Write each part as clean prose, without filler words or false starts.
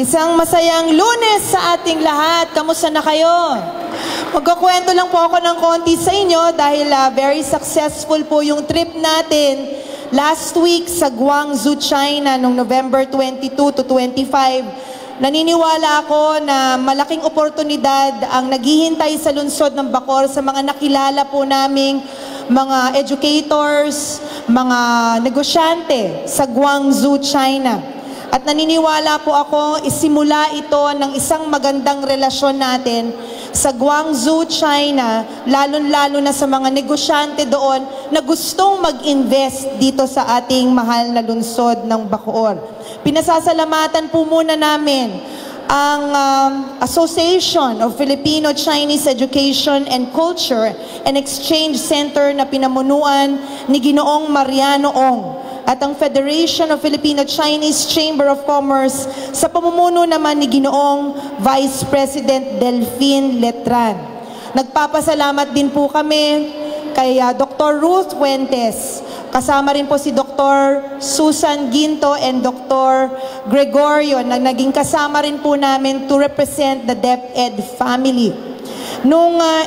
Isang masayang Lunes sa ating lahat. Kamusta na kayo? Magkukwento lang po ako ng konti sa inyo dahil very successful po yung trip natin last week sa Guangzhou, China noong November 22 to 25. Naniniwala ako na malaking oportunidad ang naghihintay sa lungsod ng Bacoor sa mga nakilala po naming mga educators, mga negosyante sa Guangzhou, China. At naniniwala po ako, isimula ito ng isang magandang relasyon natin sa Guangzhou, China, lalong-lalo na sa mga negosyante doon na gustong mag-invest dito sa ating mahal na lungsod ng Bacoor. Pinasasalamatan po muna namin ang Association of Filipino-Chinese Education and Culture and Exchange Center na pinamunuan ni Ginoong Mariano Ong at ang Federation of Filipino-Chinese Chamber of Commerce sa pamumuno naman ni Ginoong Vice President Delphine Letran. Nagpapasalamat din po kami kay Dr. Ruth Fuentes. Kasama rin po si Dr. Susan Ginto and Dr. Gregorio na naging kasama rin po namin to represent the DepEd family.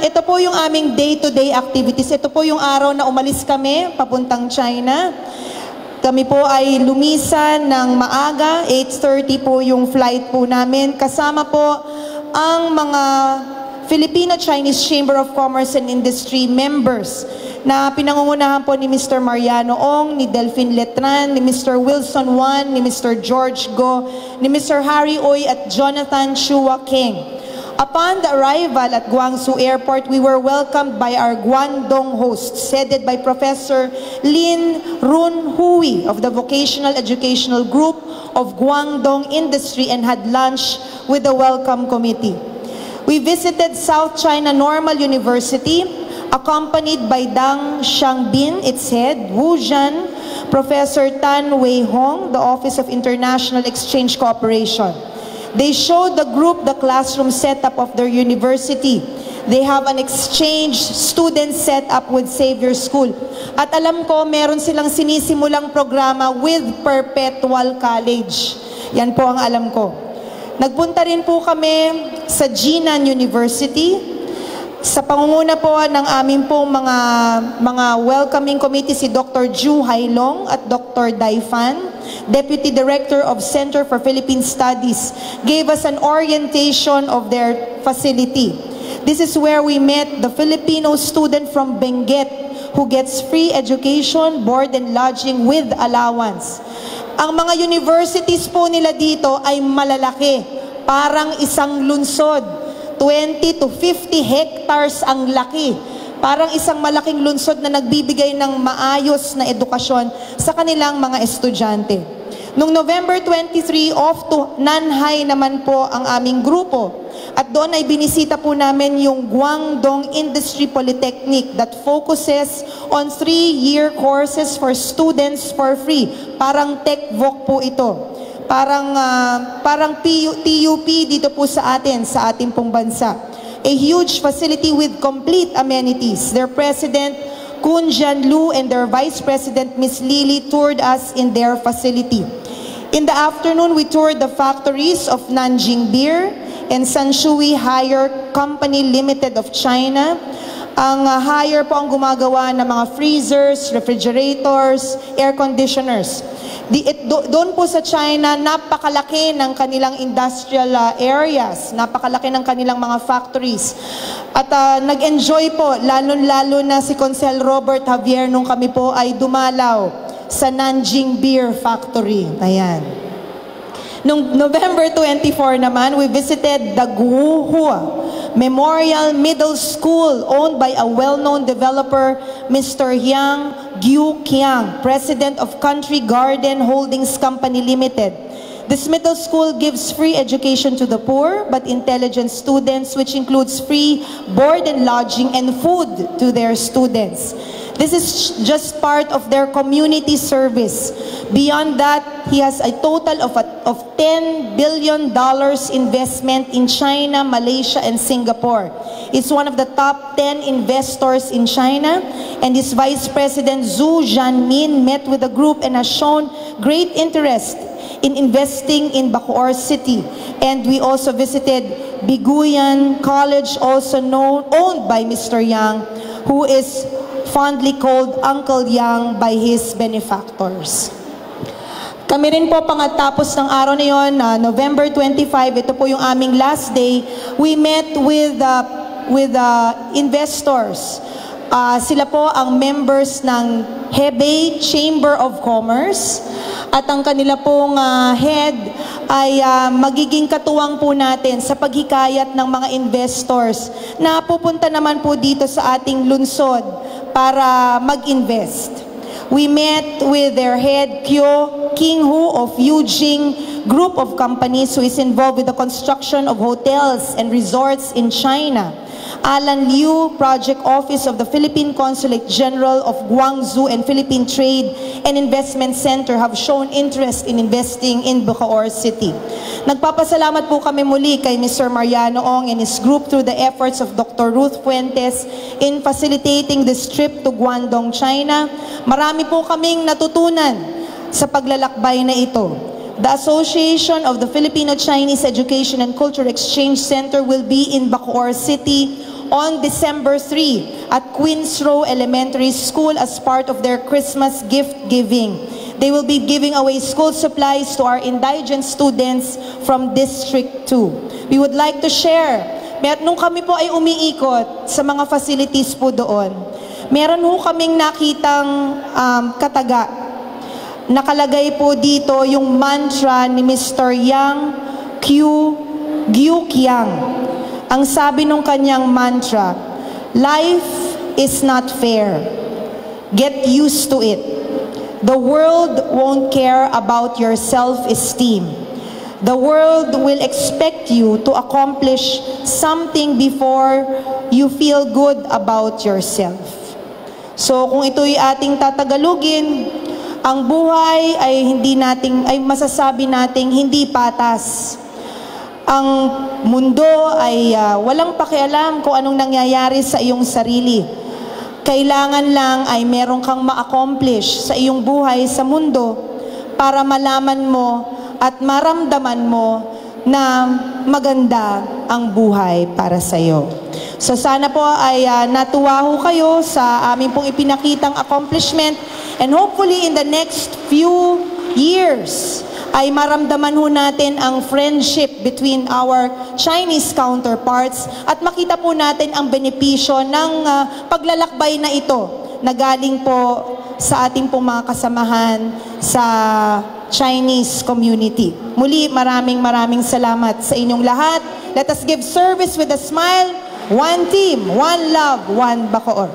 Ito po yung aming day-to-day activities. Ito po yung araw na umalis kami papuntang China. Kami po ay lumisan ng maaga, 8:30 po yung flight po namin. Kasama po ang mga Filipino-Chinese Chamber of Commerce and Industry members na pinangungunahan po ni Mr. Mariano Ong, ni Delphine Letran, ni Mr. Wilson Wan, ni Mr. George Go, ni Mr. Harry Oy at Jonathan Chua King. Upon the arrival at Guangzhou Airport, we were welcomed by our Guangdong hosts, headed by Professor Lin Run Hui of the Vocational Educational Group of Guangdong Industry and had lunch with the welcome committee. We visited South China Normal University, accompanied by Dang Xiangbin, its head, Wu Zhan, Professor Tan Wei Hong, the Office of International Exchange Cooperation. They showed the group the classroom setup of their university. They have an exchange student setup with Xavier School. At alam ko, meron silang sinisimulang programa with Perpetual College. Yan po ang alam ko. Nagpunta rin po kami sa Jinan University. Sa pangunguna po ng aming pong mga welcoming committee si Dr. Ju Hailong at Dr. Dai Fan, Deputy Director of Center for Philippine Studies, gave us an orientation of their facility. This is where we met the Filipino student from Benguet who gets free education, board and lodging with allowance. Ang mga universities po nila dito ay malalaki, parang isang lunsod. 20 to 50 hectares ang laki. Parang isang malaking lunsod na nagbibigay ng maayos na edukasyon sa kanilang mga estudyante. Noong November 23, off to Nanhai naman po ang aming grupo. At doon ay binisita po namin yung Guangdong Industry Polytechnic that focuses on 3-year courses for students for free. Parang TechVoc po ito. Parang TUP dito po sa ating pong bansa. A huge facility with complete amenities. Their president, Kun Jianlu, and their vice president, Miss Lily, toured us in their facility. In the afternoon, we toured the factories of Nanjing Beer and Sanshui Haier Company Limited of China. Ang Haier po ang gumagawa ng mga freezers, refrigerators, air conditioners. Doon po sa China, napakalaki ng kanilang industrial areas, napakalaki ng kanilang mga factories. At nag-enjoy po, lalo-lalo na si Consel Robert Javier nung kami po ay dumalaw sa Nanjing Beer Factory. Ayan. Noong November 24 naman, we visited the Guohua Memorial Middle School owned by a well-known developer, Mr. Yang Guoqiang, president of Country Garden Holdings Company Limited. This middle school gives free education to the poor but intelligent students, which includes free board and lodging and food to their students. This is just part of their community service. Beyond that, he has a total of $10 billion investment in China, Malaysia, and Singapore. It's one of the top 10 investors in China, and his Vice President Zhu Jianmin met with the group and has shown great interest in investing in Bacoor City. And we also visited Biguyan College, also owned by Mr. Yang, who is fondly called Uncle Yang by his benefactors. Kami rin po pagkatapos ng araw na yon, November 25, ito po yung aming last day, we met with investors. Sila po ang members ng Hebei Chamber of Commerce at ang kanila pong head ay magiging katuwang po natin sa paghikayat ng mga investors na pupunta naman po dito sa ating lungsod para mag-invest. We met with their head, Kyo King-Hu of Yujing Group of Companies, who is involved with the construction of hotels and resorts in China. Alan Liu, Project Office of the Philippine Consulate General of Guangzhou and Philippine Trade and Investment Center have shown interest in investing in Bacoor City. Nagpapasalamat po kami muli kay Mr. Mariano Ong and his group through the efforts of Dr. Ruth Fuentes in facilitating this trip to Guangdong, China. Marami po kaming natutunan sa paglalakbay na ito. The Association of the Filipino-Chinese Education and Culture Exchange Center will be in Bacoor City on December 3 at Queens Row Elementary School as part of their Christmas gift giving. They will be giving away school supplies to our indigent students from District 2. We would like to share, nung kami po ay umiikot sa mga facilities po doon, meron ho kaming nakitang kataga. Nakalagay po dito yung mantra ni Mr. Yang Gyukyang. Ang sabi nung kanyang mantra, life is not fair. Get used to it. The world won't care about your self-esteem. The world will expect you to accomplish something before you feel good about yourself. So kung ito'y ating tatagalugin, ang buhay ay masasabi nating hindi patas. Ang mundo ay walang pakialam kung anong nangyayari sa iyong sarili. Kailangan lang ay meron kang ma-accomplish sa iyong buhay sa mundo para malaman mo at maramdaman mo na maganda ang buhay para sa iyo. So sana po ay natuwa ho kayo sa aming pong ipinakitang accomplishment, and hopefully in the next few years ay maramdaman ho natin ang friendship between our Chinese counterparts at makita po natin ang benepisyo ng paglalakbay na ito na galing po sa ating pong mga kasamahan sa Chinese community. Muli, maraming salamat sa inyong lahat. Let us give service with a smile. One team, one love, one Bacoor.